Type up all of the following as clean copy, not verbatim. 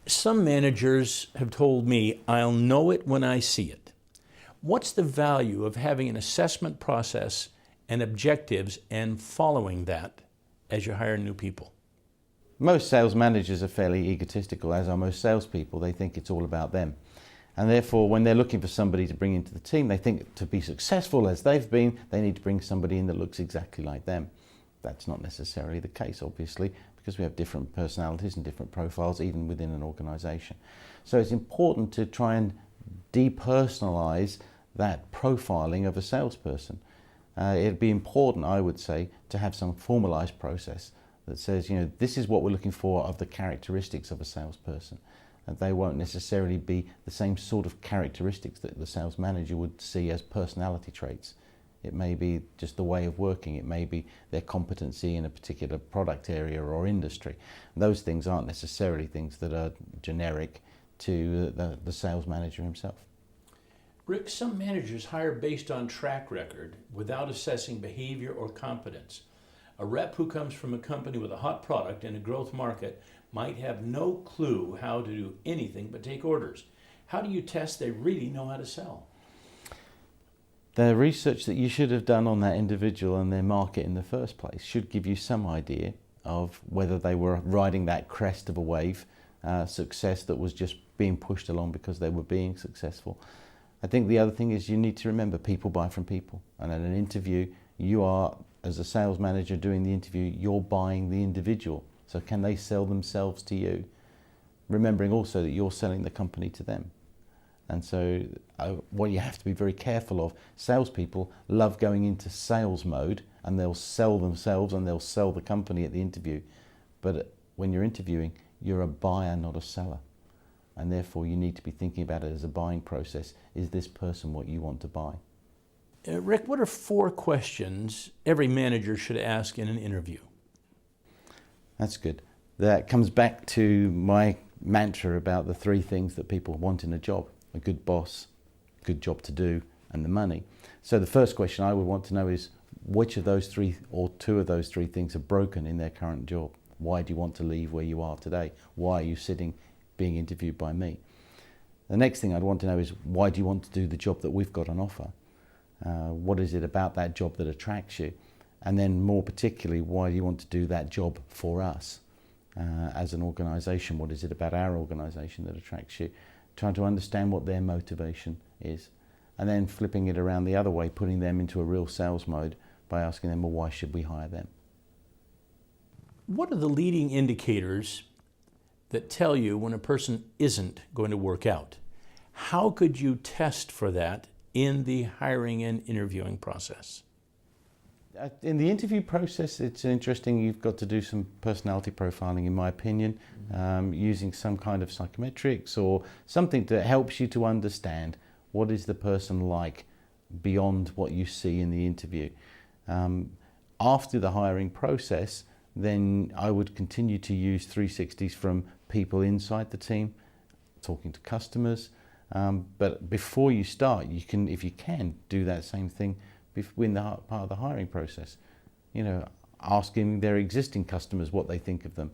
Some managers have told me, I'll know it when I see it. What's the value of having an assessment process and objectives and following that as you hire new people? Most sales managers are fairly egotistical, as are most salespeople. They think it's all about them. And therefore, when they're looking for somebody to bring into the team, they think to be successful as they've been, they need to bring somebody in that looks exactly like them. That's not necessarily the case, obviously, because we have different personalities and different profiles, even within an organization. So it's important to try and depersonalize that profiling of a salesperson. It'd be important, I would say, to have some formalized process that says, this is what we're looking for of the characteristics of a salesperson. And they won't necessarily be the same sort of characteristics that the sales manager would see as personality traits. It may be just the way of working. It may be their competency in a particular product area or industry. Those things aren't necessarily things that are generic to the sales manager himself. Rick, some managers hire based on track record without assessing behavior or competence. A rep who comes from a company with a hot product in a growth market might have no clue how to do anything but take orders. How do you test they really know how to sell? The research that you should have done on that individual and their market in the first place should give you some idea of whether they were riding that crest of a wave, success that was just being pushed along because they were being successful. I think the other thing is you need to remember people buy from people. And at an interview, you are, as a sales manager doing the interview, you're buying the individual. So can they sell themselves to you? Remembering also that you're selling the company to them. And so what you have to be very careful of, salespeople love going into sales mode and they'll sell themselves and they'll sell the company at the interview. But when you're interviewing, you're a buyer, not a seller. And therefore you need to be thinking about it as a buying process. Is this person what you want to buy? Rick, what are 4 questions every manager should ask in an interview? That's good. That comes back to my mantra about the 3 things that people want in a job: a good boss, good job to do, and the money. So the first question I would want to know is which of those 3 or 2 of those 3 things are broken in their current job? Why do you want to leave where you are today? Why are you sitting being interviewed by me? The next thing I'd want to know is why do you want to do the job that we've got on offer? What is it about that job that attracts you? And then more particularly, why do you want to do that job for us as an organisation? What is it about our organisation that attracts you? Trying to understand what their motivation is. And then flipping it around the other way, putting them into a real sales mode by asking them, well, why should we hire them? What are the leading indicators that tell you when a person isn't going to work out? How could you test for that in the hiring and interviewing process? In the interview process, it's interesting. You've got to do some personality profiling, in my opinion, using some kind of psychometrics or something that helps you to understand what is the person like beyond what you see in the interview. After the hiring process, then I would continue to use 360s from people inside the team, talking to customers. But before you start, you can, if you can, do that same thing in the part of the hiring process. Asking their existing customers what they think of them,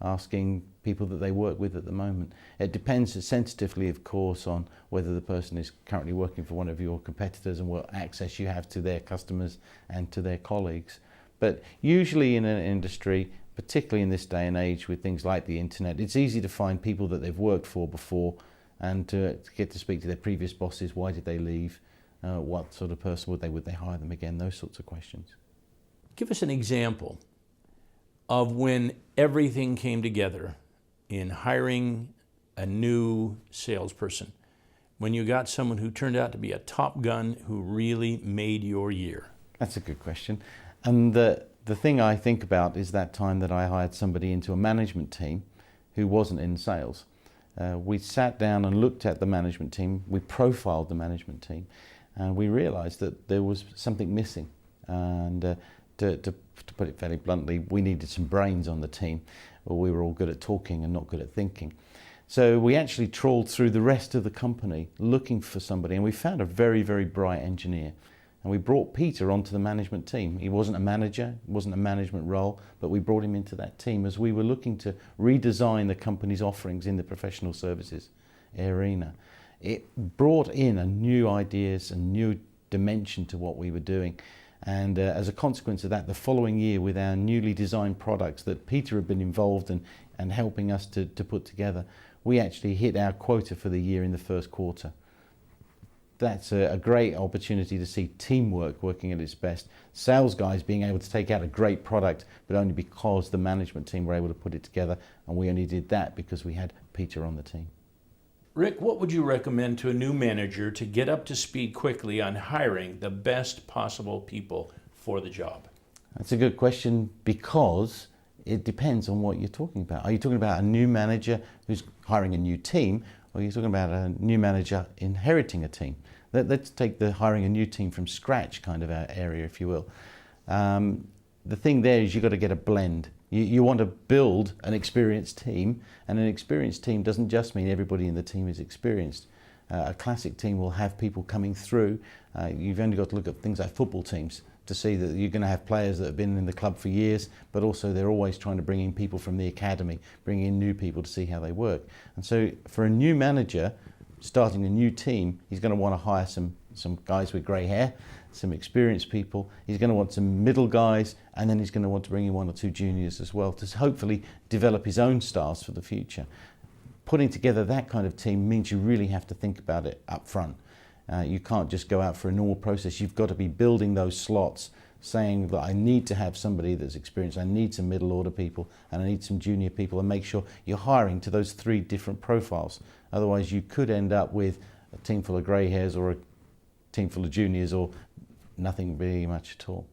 asking people that they work with at the moment. It depends sensitively, of course, on whether the person is currently working for one of your competitors and what access you have to their customers and to their colleagues. But usually in an industry, particularly in this day and age with things like the internet, it's easy to find people that they've worked for before and to get to speak to their previous bosses. Why did they leave? What sort of person would they hire them again? Those sorts of questions. Give us an example of when everything came together in hiring a new salesperson, when you got someone who turned out to be a top gun who really made your year. That's a good question. And the thing I think about is that time that I hired somebody into a management team who wasn't in sales. We sat down and looked at the management team, we profiled the management team, and we realized that there was something missing. And to put it fairly bluntly, we needed some brains on the team. We were all good at talking and not good at thinking. So we actually trawled through the rest of the company looking for somebody, and we found a very, very bright engineer And we brought Peter onto the management team. He wasn't a manager, it wasn't a management role, but we brought him into that team as we were looking to redesign the company's offerings in the professional services arena. It brought in a new ideas, a new dimension to what we were doing. And as a consequence of that, the following year, with our newly designed products that Peter had been involved in and helping us to put together, we actually hit our quota for the year in the first quarter. That's a great opportunity to see teamwork working at its best. Sales guys being able to take out a great product, but only because the management team were able to put it together, and we only did that because we had Peter on the team. Rick, what would you recommend to a new manager to get up to speed quickly on hiring the best possible people for the job? That's a good question, because it depends on what you're talking about. Are you talking about a new manager who's hiring a new team, or are you talking about a new manager inheriting a team? Let's take the hiring a new team from scratch kind of area, if you will. The thing there is you've got to get a blend. You want to build an experienced team, and an experienced team doesn't just mean everybody in the team is experienced. A classic team will have people coming through. You've only got to look at things like football teams to see that you're going to have players that have been in the club for years, but also they're always trying to bring in people from the academy, bring in new people to see how they work. And so for a new manager starting a new team, he's going to want to hire some guys with grey hair, some experienced people. He's going to want some middle guys, and then he's going to want to bring in one or two juniors as well to hopefully develop his own stars for the future. Putting together that kind of team means you really have to think about it up front. You can't just go out for a normal process. You've got to be building those slots, saying that I need to have somebody that's experienced, I need some middle order people, and I need some junior people, and make sure you're hiring to those three different profiles. Otherwise you could end up with a team full of grey hairs or a team full of juniors or nothing really much at all.